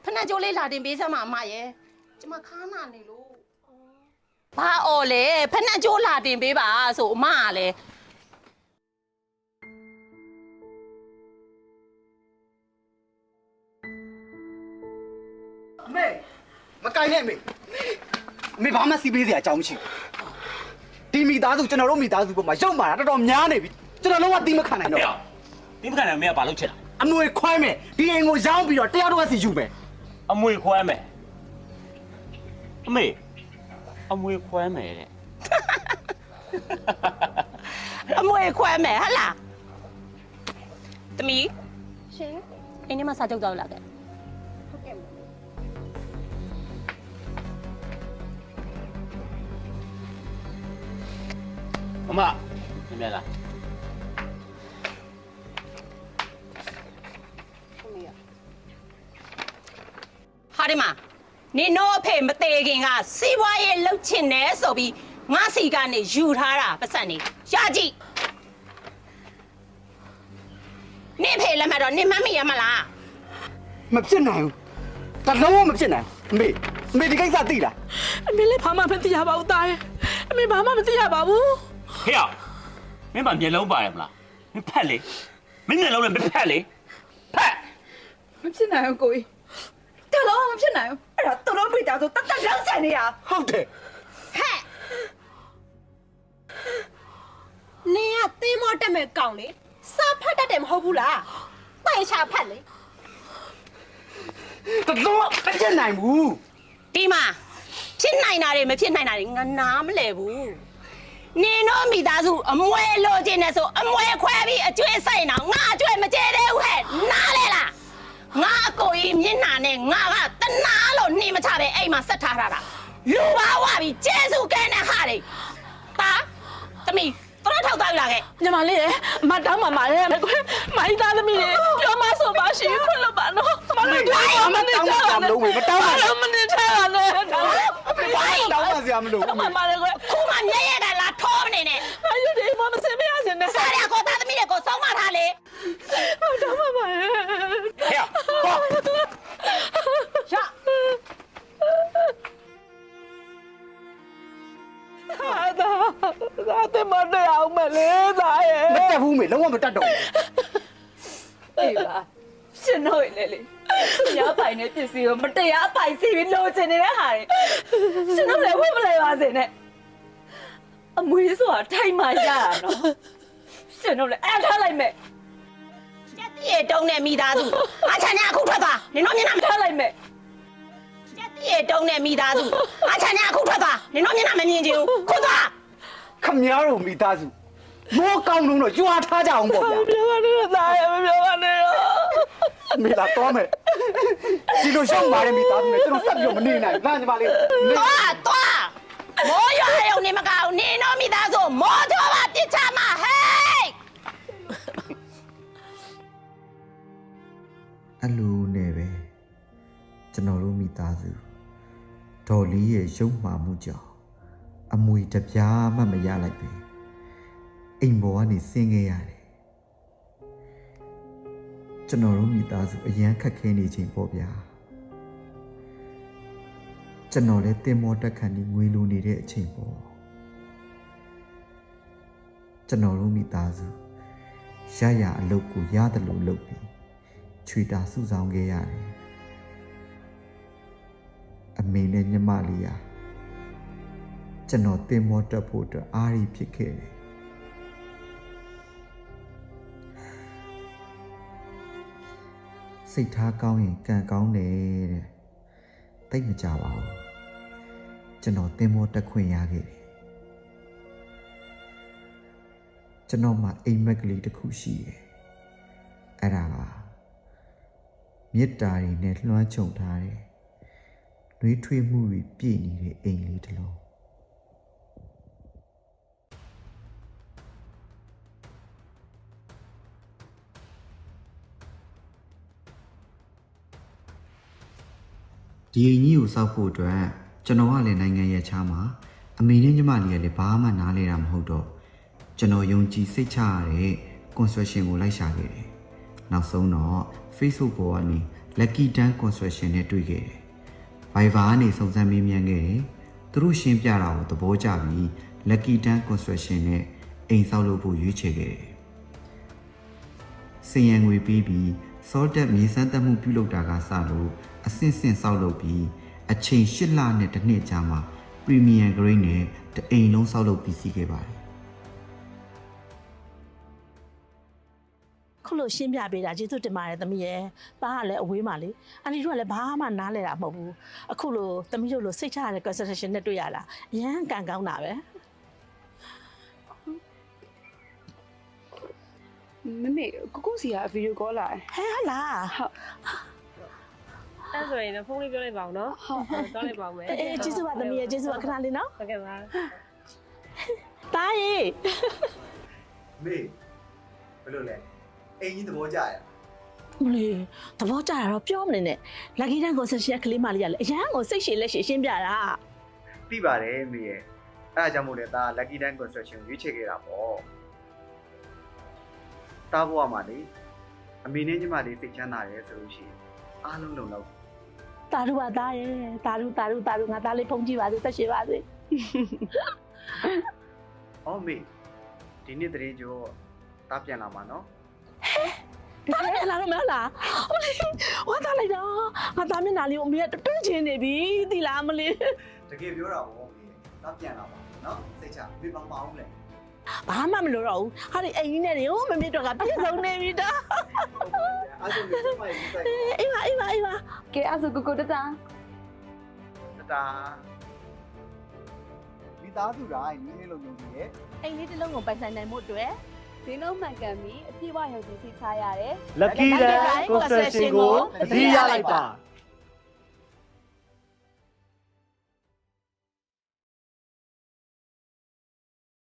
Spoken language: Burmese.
ဖနက်ကြိုးလေးလာတင်ပေးစမ်းပါအမရဲ့ကျမခါနာနေလို့ဘာအော်လဲဖနက်ကြိုးလာတင်ပေးပါဆိုအမကလည်းအမေမကိုင်းနဲ့အမေဘာမှစီးပေးစရာအကြောင်းမရှိဘူးဒီမိသားစုကျွန်တော်တို့မိသားစုပေါ်မှာရောက်มาတာတော်တော်များနေပြီကျွန်တော်လုံးဝတီးမခံနိုင်တော့တီးမခံနိုင်မင်းကဘာလုပ်ချင်တာအမွေခွဲမယ်ဒီအိမ်ကိုရောင်းပြီးတော့တယောက်တော့စီယူမယ်အမွေခွဲမယ်အမေအမွေခွဲမယ်တဲ့အမွေခွဲမယ်ဟဟလားသမီးရှင်အိမ်ထဲမှာစာချုပ်တော့လာခဲ့ဟုတ်ကဲ့မမမြင်လားဟာဒီမှာနင်တို့အဖေမသေးခင်ကစီးပွားရေးလှုပ်ချင်တယ်ဆိုပြီးငါစီကနေယူထားတာပတ်စံနေရကြည့်နင်ဖေလက်မှတ်တော့နင်မမိရမလားမဖြစ်နိုင်ဘူးတလုံးမဖြစ်နိုင်ဘူးအမေဒီကိစ္စသိလားအမေလည်းဘာမှမသိရပါဘူးတားရဲ့အမေဘာမှမသိရပါဘူးဟေ့မင်းမမျက်လုံးပါရမလားမဖက်လေမင်းမျက်လုံးနဲ့မဖက်လေဖက်မဖြစ်နိုင်ဘူးကိုကြီးတလုံးမဖြစ်နိုင်ဘူးအဲ့ဒါသူတို့မိသားစုတတ်တတ်လောက်ချင်နေရဟုတ်တယ်ဟဲ့နင်ကသင်းမတက်မဲ့ကောင်လေစာဖတ်တတ်တယ်မဟုတ်ဘူးလားတိုင်ချာဖတ်လေတလုံးမဖြစ်နိုင်ဘူးဒီမှာဖြစ်နိုင်တာတွေမဖြစ်နိုင်တာတွေငါနားမလဲဘူးနင်တို့မိသားစုအမွဲလိုချင်နေဆိုအမွဲခွဲပြီးအကျွေးဆိုင်တော့ငါအကျွေးမကျဲသေးဘူးဟဲ့နားလဲလားငါအကိုကြီးမျက်နှာနဲ့ငါကတနာလို့နှိမချပဲအိမ်မှာဆက်ထားတာလူပါဝပြီးကျဲစုကဲနဲ့ဟာတွေပါသမီးတော့ထောက်သားယူလာခဲ့ညီမလေးရဲ့မတောင်းပါရဲ့ကွမိုင်းသားသမီးလေးပြောမဆိုပါရှိခွလို့ပါနော်မလေးတောင်းမနေချတာလုံးဝမတောင်းပါဘူးမနေချတာနဲ့တောင်းပါစရာမလိုဘူးမလေးကွခုမှမျက်ရည်ကလာထောမနေနဲ့အယူဒီမစင်မရစင်နဲ့စားရကိုသားသမီးတွေကိုစောင်းမထားလေတောင်းပါရဲ့ဟေ့ရဒါတဲ့မတဲ့အောင်မလေးသားရဲ့မတက်ဘူးမေလုံးဝမတက်တော့ဘူးအေးပါရှင်တို့လေလေရပိုင်နေပစ္စည်းကိုမတရားပိုင်စီပြီးလိုချင်နေတဲ့ဟာတွေရှင်တို့လည်းဝတ်မလဲပါစေနဲ့အမွေးဆိုတာထိုင်မှရတာနော်ရှင်တို့လည်းအဲ့ထားလိုက်မယ်ကျက်တည်းတုံးနဲ့မိသားစုအချမ်းနဲ့အခုထွက်သွားနင်တို့မျက်နှာမထားလိုက်မယ်ကျက်တည်းတုံးနဲ့မိသားစုအချမ်းနဲ့အခုထွက်သွားနင်တို့မျက်နှာမမြင်ချင်ဘူးခုသွားခမည်းတော်မိသားစုမိုးကောင်းတော့ကြွားထားကြအောင်ပေါ့ဗျာပြောပါနဲ့သားရမပြောပါနဲ့မေလာတော့မယ်ဒီလိုရှောက်မာတဲ့မိသားစုနဲ့ကျွန်တော်ဆက်ပြီးမနေနိုင်ဘူးညီမလေးသွားမိုးရွာရုံနေမကောင်းနင်တို့မိသားစုမိုးထောပါပြစ်ချမှာဟဲ့အလိုနဲ့ပဲကျွန်တော်တို့မိသားစုဒေါ်လေးရဲ့ရုပ်မှာမှုကြောင့်အမွေတပြားမှမရလိုက်ပဲအိမ်ပေါ်ကနေဆင်းခဲ့ရတယ်ကျွန်တော်တို့မိသားစုအရန်ခက်ခဲနေချိန်ပေါ့ဗျာကျွန်တော်လည်းတင်မောတက်ခန့်နေငွေလိုနေတဲ့အချိန်ပေါ့ကျွန်တော်တို့မိသားစုရအလုပ်ကိုရတယ်လို့လုပ်ပြီးချွေတာစုဆောင်ခဲ့ရတယ်အမေနဲ့ညီမလေးဟာကျွန်တော်တင်မောတက်ဖို့အတွက်အားရဖြစ်ခဲ့တယ်စိတ်ထားကောင်းရင်ကံကောင်းတယ်တဲ့တိတ်မကြပါဘူးကျွန်တော်တင်မောတက်ခွင့်ရခဲ့တယ်ကျွန်တော်မှာအိမ်မက်ကလေးတစ်ခုရှိတယ်အဲ့ဒါကမေတ္တာတွေနဲ့လွှမ်းခြုံထားတယ်နှွေးထွေးမှုတွေပြည့်နေတဲ့အိမ်လေးတစ်လုံးဒီအိမ်ကြီးကိုစောက်ဖို့အတွက်ကျွန်တော်ကလည်းနိုင်ငံရဲ့ခြားမှာအမေနဲ့ညီမလေးကလည်းဘာမှနားလဲတာမဟုတ်တော့ကျွန်တော်ယုံကြည်စိတ်ချရတဲ့ construction ကိုလိုက်ရှာခဲ့တယ်။နောက်ဆုံးတော့ Facebook ပေါ်ကနေ Lucky Dan Construction နဲ့တွေ့ခဲ့တယ်။ Viber ကနေစုံစမ်းမေးမြန်းခဲ့တယ်။သူတို့ရှင်းပြတာကိုသဘောကျပြီး Lucky Dan Construction နဲ့အိမ်ဆောက်လုပ်ဖို့ရွေးချယ်ခဲ့တယ်။စည်ရန်ငွေပေးပြီး Salted မြေစမ်းသပ်မှုပြုလုပ်တာကစလို့အဆင့်ဆင့်ဆောက်လုပ်ပြီးအချိန်8လနဲ့တစ်နှစ်ကြာမှ Premium Grade နဲ့တအိမ်လုံးဆောက်လုပ်ပြီးစီးခဲ့ပါတယ်။ ခုလိုရှင်းပြပေးတာကျေးဇူးတင်ပါတယ်သမီးရဲ့။ပါကလည်းအဝေးမှာလေ။အန်တီတို့ကလည်းဘာမှနားလဲတာမဟုတ်ဘူး။အခုလိုသမီးတို့လိုစိတ်ချရတဲ့ concentration နဲ့တွေ့ရတာအရန်ကန်ကောင်းတာပဲ မမေကိုကိုစီကဗီဒီယိုကောလာ ။ဟဲ့ဟာလား ဟုတ် အဲ့ဆိုရင်ဖုန်းလေးပြောလိုက်ပါအောင်နော် ဟုတ် တောင်းလိုက်ပါဦးမယ် ။အေးကျေးဇူးပါသမီးရဲ့ကျေးဇူးပါခဏလေးနော် ဟုတ်ကဲ့ပါ ။တားရေ မေဘယ်လိုလဲအိမ်ကြီးသဘောကျရ မလေးသဘောကျတာတော့ပြောမနေနဲ့။ lucky dan concession ကလေးမလေးကလည်းအရန်ကိုစိတ်ရှည်လက်ရှည်ရှင်းပြတာ သိပါတယ်မေရဲ့အဲ့ဒါကြောင့်မို့လဲဒါ Lucky Dan Construction ရွေးချယ်ခဲ့တာပေါ့တားဘွားမှာလေအမေနဲ့ညီမလေးစိတ်ချမ်းသာတယ်ဆိုလို့ရှိရင်အားလုံးလုံလောက် ။တာတို့ပါတားရေ။တာတို့ငါသားလေးဖုန်းကြည့်ပါစေသက်ရှည်ပါစေ အော်မေဒီနေ့တရင်ကျော်တားပြန်လာမှာနော် ။တားလည်းလာတော့မလား။မလေးဝမ်းသာလိုက်တော့ငါသားမျက်နှာလေးကိုအမေကတွန်းချင်နေပြီသီလားမလေး တကယ်ပြောတာပေါ့မေတားပြန်လာပါနော်စိတ်ချမေပါမအောင်လေ ။ဘာမှမလိုတော့ဘူး။ဟာဒီအိမ်ကြီးနဲ့နေဟိုမမေတော့ကပြည့်စုံနေပြီတော့ အားလုံးကိုမိုက်ပြီးစိုက် ။အေးပါ ကဲအဲ့ဆိုကိုကိုတတာ တာမိသားစုတိုင်းနည်းနည်းလုံးယုံကြည်ရဲ့ အိမ်လေးတစ်လုံးကိုပိုင်ဆိုင်နိုင်မှုအတွက် ဈေးနှုန်းမှန်ကန်ပြီးအပြည့်အဝယုံကြည်စိတ်ချရတယ် Lucky Dan Construction ကိုအသိရလိုက်ပါ